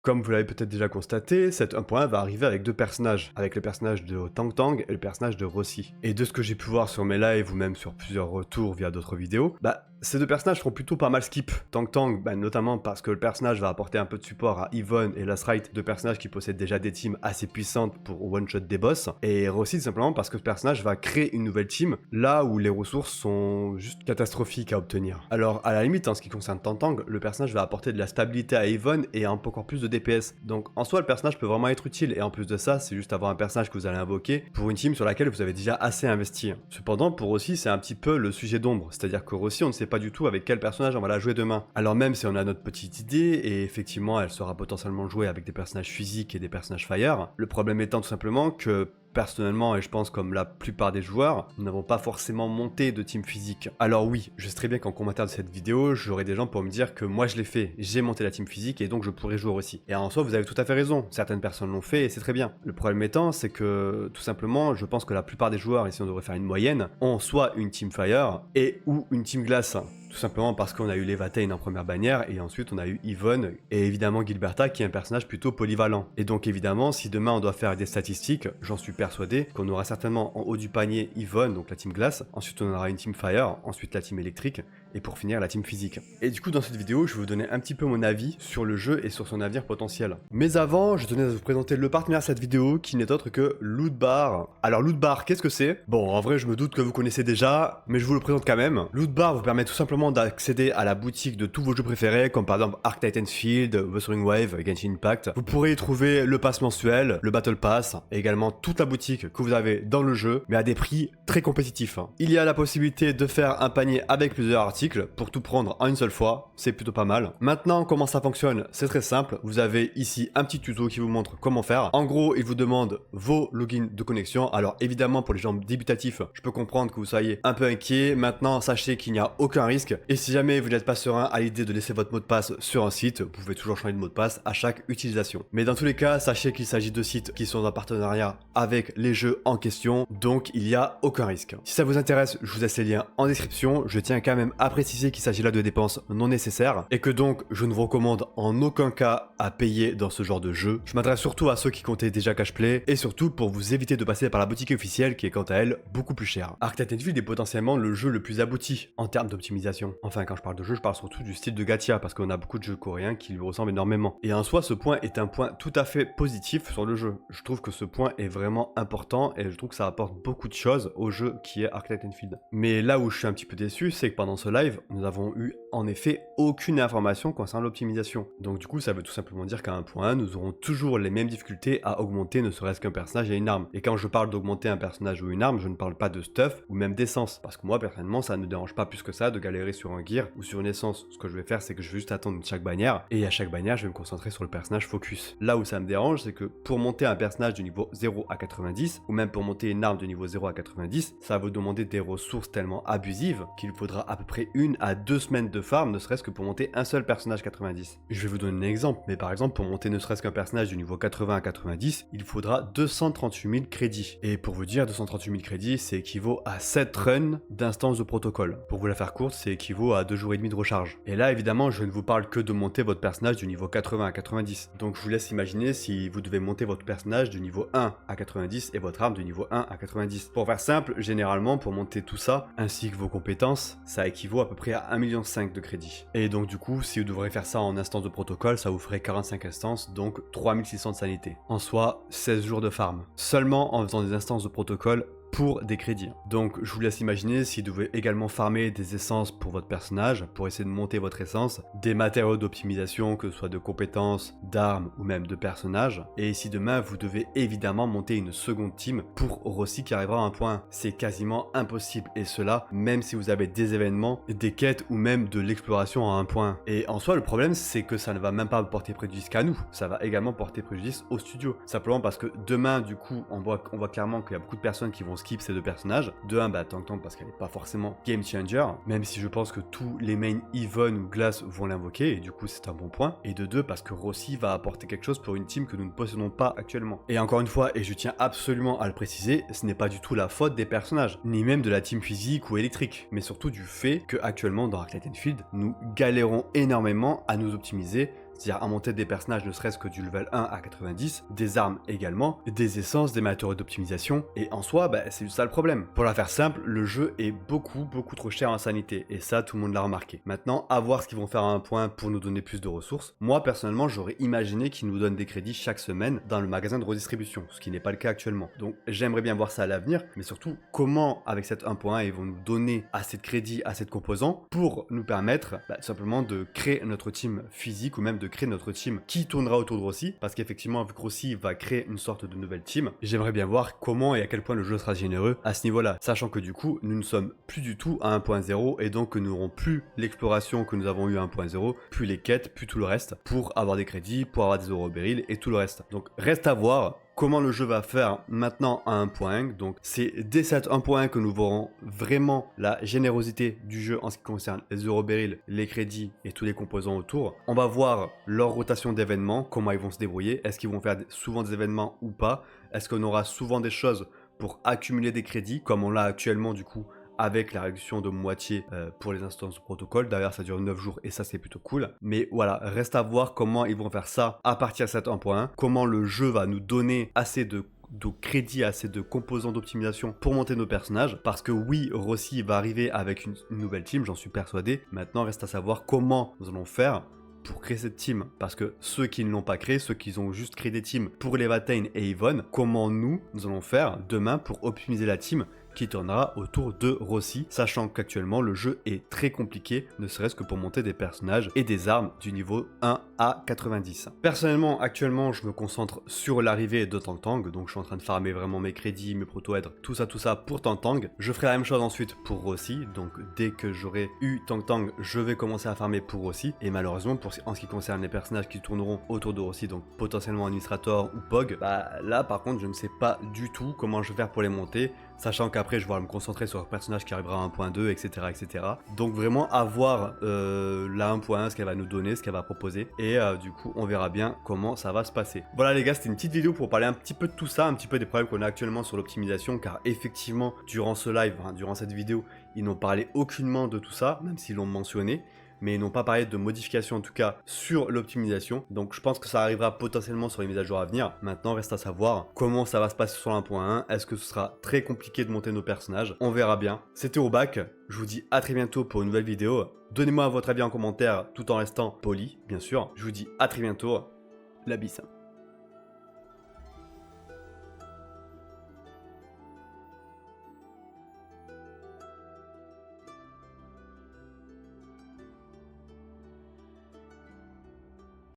Comme vous l'avez peut-être déjà constaté, cette 1.1 va arriver avec deux personnages, avec le personnage de Tang Tang et le personnage de Rossi. Et de ce que j'ai pu voir sur mes lives ou même sur plusieurs retours via d'autres vidéos, ces deux personnages feront plutôt pas mal skip. Tang Tang, notamment parce que le personnage va apporter un peu de support à Yvonne et Last Right, deux personnages qui possèdent déjà des teams assez puissantes pour one-shot des boss. Et Rossi, simplement parce que ce personnage va créer une nouvelle team, là où les ressources sont juste catastrophiques à obtenir. Alors, à la limite, en ce qui concerne Tang Tang, le personnage va apporter de la stabilité à Yvonne et encore plus de DPS. Donc, en soi, le personnage peut vraiment être utile. Et en plus de ça, c'est juste avoir un personnage que vous allez invoquer pour une team sur laquelle vous avez déjà assez investi. Cependant, pour Rossi, c'est un petit peu le sujet d'ombre. C'est-à-dire que Rossi, on ne sait pas du tout avec quel personnage on va la jouer demain. Alors même si on a notre petite idée, et effectivement elle sera potentiellement jouée avec des personnages physiques et des personnages fire, le problème étant tout simplement que personnellement, et je pense comme la plupart des joueurs, nous n'avons pas forcément monté de team physique. Alors oui, je sais très bien qu'en commentaire de cette vidéo, j'aurai des gens pour me dire que moi je l'ai fait, j'ai monté la team physique et donc je pourrais jouer aussi. Et en soi, vous avez tout à fait raison, certaines personnes l'ont fait et c'est très bien. Le problème étant, c'est que tout simplement, je pense que la plupart des joueurs, ici on devrait faire une moyenne, ont soit une team fire et ou une team glace. Tout simplement parce qu'on a eu Levatane en première bannière et ensuite on a eu Yvonne et évidemment Gilberta qui est un personnage plutôt polyvalent. Et donc évidemment, si demain on doit faire des statistiques, j'en suis persuadé qu'on aura certainement en haut du panier Yvonne, donc la team glace, ensuite on aura une team fire, ensuite la team électrique et pour finir la team physique. Et du coup dans cette vidéo, je vais vous donner un petit peu mon avis sur le jeu et sur son avenir potentiel. Mais avant, je tenais à vous présenter le partenaire de cette vidéo qui n'est autre que Lootbar. Alors Lootbar, qu'est-ce que c'est? Bon, en vrai je me doute que vous connaissez déjà, mais je vous le présente quand même. Lootbar vous permet tout simplement d'accéder à la boutique de tous vos jeux préférés, comme par exemple Arc Titanfield, Wuthering Wave, Genshin Impact. Vous pourrez y trouver le pass mensuel, le Battle Pass, et également toute la boutique que vous avez dans le jeu, mais à des prix très compétitifs. Il y a la possibilité de faire un panier avec plusieurs articles pour tout prendre en une seule fois, c'est plutôt pas mal. Maintenant, comment ça fonctionne? C'est très simple, vous avez ici un petit tuto qui vous montre comment faire. En gros, il vous demande vos logins de connexion. Alors évidemment, pour les gens débutatifs, je peux comprendre que vous soyez un peu inquiet. Maintenant, sachez qu'il n'y a aucun risque. Et si jamais vous n'êtes pas serein à l'idée de laisser votre mot de passe sur un site, vous pouvez toujours changer de mot de passe à chaque utilisation. Mais dans tous les cas, sachez qu'il s'agit de sites qui sont en partenariat avec les jeux en question, donc il n'y a aucun risque. Si ça vous intéresse, je vous laisse les liens en description. Je tiens quand même à préciser qu'il s'agit là de dépenses non nécessaires et que donc je ne vous recommande en aucun cas à payer dans ce genre de jeu. Je m'adresse surtout à ceux qui comptaient déjà cash-play et surtout pour vous éviter de passer par la boutique officielle qui est quant à elle beaucoup plus chère. Arc Titanfield est potentiellement le jeu le plus abouti en termes d'optimisation. Enfin, quand je parle de jeu, je parle surtout du style de gacha, parce qu'on a beaucoup de jeux coréens qui lui ressemblent énormément. Et en soi, ce point est un point tout à fait positif sur le jeu. Je trouve que ce point est vraiment important, et je trouve que ça apporte beaucoup de choses au jeu qui est Arc Titanfield. Mais là où je suis un petit peu déçu, c'est que pendant ce live, nous avons eu en effet aucune information concernant l'optimisation. Donc du coup, ça veut tout simplement dire qu'à 1.1, nous aurons toujours les mêmes difficultés à augmenter ne serait-ce qu'un personnage et une arme. Et quand je parle d'augmenter un personnage ou une arme, je ne parle pas de stuff ou même d'essence. Parce que moi, personnellement, ça ne me dérange pas plus que ça de galérer sur un gear ou sur une essence. Ce que je vais faire, c'est que je vais juste attendre chaque bannière, et à chaque bannière, je vais me concentrer sur le personnage focus. Là où ça me dérange, c'est que pour monter un personnage du niveau 0 à 90, ou même pour monter une arme du niveau 0 à 90, ça va vous demander des ressources tellement abusives qu'il faudra à peu près 1 à 2 semaines de farm, ne serait-ce que pour monter un seul personnage 90. Je vais vous donner un exemple, mais par exemple, pour monter ne serait-ce qu'un personnage du niveau 80 à 90, il faudra 238 000 crédits. Et pour vous dire, 238 000 crédits, c'est équivaut à 7 runs d'instance de protocole. Pour vous la faire courte, c'est équivaut à 2 jours et demi de recharge. Et là, évidemment, je ne vous parle que de monter votre personnage du niveau 80 à 90. Donc je vous laisse imaginer si vous devez monter votre personnage du niveau 1 à 90 et votre arme du niveau 1 à 90. Pour faire simple, généralement, pour monter tout ça, ainsi que vos compétences, ça équivaut à peu près à 1,5 million de crédits. Et donc du coup, si vous devrez faire ça en instance de protocole, ça vous ferait 45 instances, donc 3600 de sanité. En soi, 16 jours de farm. Seulement en faisant des instances de protocole pour des crédits. Donc je vous laisse imaginer si vous devez également farmer des essences pour votre personnage, pour essayer de monter votre essence, des matériaux d'optimisation, que ce soit de compétences, d'armes ou même de personnages. Et si demain vous devez évidemment monter une seconde team pour Rossi qui arrivera à un point, c'est quasiment impossible. Et cela même si vous avez des événements, des quêtes ou même de l'exploration à un point. Et en soi le problème c'est que ça ne va même pas porter préjudice qu'à nous, ça va également porter préjudice au studio. Simplement parce que demain du coup on voit clairement qu'il y a beaucoup de personnes qui vont skip ces deux personnages. De un, Tang Tang parce qu'elle n'est pas forcément game changer, même si je pense que tous les mains Yvonne ou Glace vont l'invoquer, et du coup c'est un bon point. Et de deux, parce que Rossi va apporter quelque chose pour une team que nous ne possédons pas actuellement. Et encore une fois, et je tiens absolument à le préciser, ce n'est pas du tout la faute des personnages, ni même de la team physique ou électrique, mais surtout du fait que actuellement dans Arc Titanfield, nous galérons énormément à nous optimiser, c'est-à-dire à monter des personnages ne serait-ce que du level 1 à 90, des armes également, des essences, des matériaux d'optimisation, et en soi, bah, c'est ça le problème. Pour la faire simple, le jeu est beaucoup trop cher en sanité, et ça tout le monde l'a remarqué. Maintenant, à voir ce qu'ils vont faire à un point pour nous donner plus de ressources. Moi personnellement, j'aurais imaginé qu'ils nous donnent des crédits chaque semaine dans le magasin de redistribution, ce qui n'est pas le cas actuellement. Donc j'aimerais bien voir ça à l'avenir, mais surtout comment avec cette 1.1 ils vont nous donner assez de crédits, assez de composants pour nous permettre tout simplement de créer notre team physique ou même de créer notre team qui tournera autour de Rossi, parce qu'effectivement vu que Rossi va créer une sorte de nouvelle team, j'aimerais bien voir comment et à quel point le jeu sera généreux à ce niveau-là, sachant que du coup nous ne sommes plus du tout à 1.0 et donc nous n'aurons plus l'exploration que nous avons eu à 1.0, plus les quêtes, plus tout le reste pour avoir des crédits, pour avoir des euros beryl et tout le reste. Donc reste à voir comment le jeu va faire maintenant à 1.1. Donc c'est dès cette 1.1 que nous verrons vraiment la générosité du jeu en ce qui concerne les euros beryl, les crédits et tous les composants autour. On va voir leur rotation d'événements, comment ils vont se débrouiller, est-ce qu'ils vont faire souvent des événements ou pas, est-ce qu'on aura souvent des choses pour accumuler des crédits comme on l'a actuellement du coup avec la réduction de moitié pour les instances de protocole. D'ailleurs, ça dure 9 jours et ça, c'est plutôt cool. Mais voilà, reste à voir comment ils vont faire ça à partir de cette 1.1, comment le jeu va nous donner assez de crédit, assez de composants d'optimisation pour monter nos personnages, parce que oui, Rossi va arriver avec une nouvelle team, j'en suis persuadé. Maintenant, reste à savoir comment nous allons faire pour créer cette team, parce que ceux qui ne l'ont pas créé, ceux qui ont juste créé des teams pour Levatane et Yvonne, comment nous allons faire demain pour optimiser la team qui tournera autour de Rossi, sachant qu'actuellement le jeu est très compliqué, ne serait-ce que pour monter des personnages et des armes du niveau 1 à 90. Personnellement, actuellement, je me concentre sur l'arrivée de Tang Tang, donc je suis en train de farmer vraiment mes crédits, mes proto-aidres, tout ça pour Tang Tang. Je ferai la même chose ensuite pour Rossi, donc dès que j'aurai eu Tang Tang, je vais commencer à farmer pour Rossi, et malheureusement, en ce qui concerne les personnages qui tourneront autour de Rossi, donc potentiellement Administrator ou Pog, bah là par contre, je ne sais pas du tout comment je vais faire pour les monter, sachant qu'après je vais me concentrer sur un personnage qui arrivera à 1.2, etc., etc. Donc vraiment à voir la 1.1, ce qu'elle va nous donner, ce qu'elle va proposer, et du coup on verra bien comment ça va se passer. Voilà les gars, c'était une petite vidéo pour parler un petit peu de tout ça, un petit peu des problèmes qu'on a actuellement sur l'optimisation, car effectivement durant ce live, durant cette vidéo, ils n'ont parlé aucunement de tout ça, même s'ils l'ont mentionné, mais ils n'ont pas parlé de modification en tout cas sur l'optimisation. Donc je pense que ça arrivera potentiellement sur les mises à jour à venir. Maintenant reste à savoir comment ça va se passer sur 1.1. Est-ce que ce sera très compliqué de monter nos personnages? On verra bien. C'était Obac, je vous dis à très bientôt pour une nouvelle vidéo. Donnez-moi votre avis en commentaire tout en restant poli, bien sûr. Je vous dis à très bientôt. La bise.